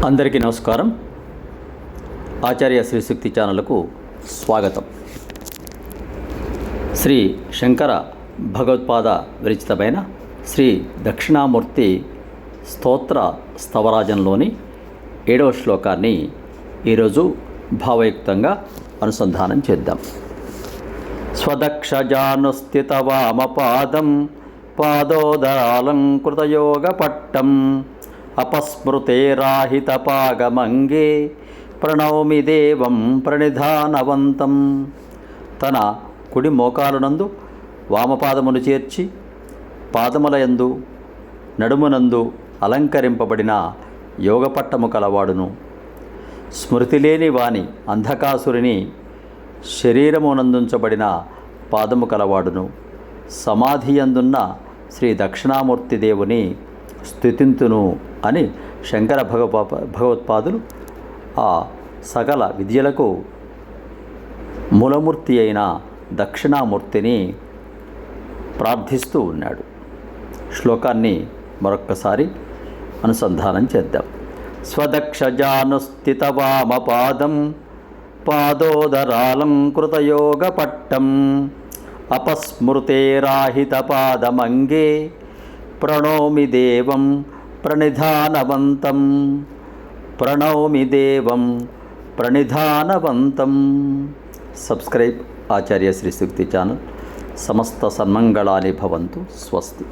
అందరికీ నమస్కారం. ఆచార్య శ్రీ శక్తి ఛానల్కు స్వాగతం. శ్రీ శంకర భగవత్పాద విరచితమైన శ్రీ దక్షిణామూర్తి స్తోత్ర స్తవరాజంలోని 7వ శ్లోకాన్ని ఈరోజు భావయుక్తంగా అనుసంధానం చేద్దాం. స్వదక్షజానుస్థితవామపాదం పాదోదరాలంకృతయోగపట్టం అపస్మృతేరాహితపాగమంగే ప్రణౌమి దేవం ప్రణిధానవంతం. తన కుడి మోకాలునందు వామపాదమును చేర్చి పాదములయందు నడుమునందు అలంకరింపబడిన యోగపట్టము కలవాడును, స్మృతిలేని వాని అంధకాసురిని శరీరమునందుంచబడిన పాదము కలవాడును, సమాధియందున్న శ్రీ దక్షిణామూర్తి దేవుని స్తుతింతును అని శంకర భగవత్పాదులు ఆ సకల విద్యలకు మూలమూర్తి అయిన దక్షిణామూర్తిని ప్రార్థిస్తూ ఉన్నాడు. శ్లోకాన్ని మరొక్కసారి అనుసంధానం చేద్దాం. స్వదక్షజానుస్థితవామపాదం పాదోదరాలంకృతయోగపట్టం అపస్మృతేరాహితపాదమంగే ప్రణౌమి దేవం ప్రణిధానవంతం. ప్రణౌమి దేవం ప్రణిధానవంతం. సబ్స్క్రైబ్ ఆచార్య శ్రీ శక్తి ఛానల్. సమస్త సన్మంగళాని భవంతు. స్వస్తి.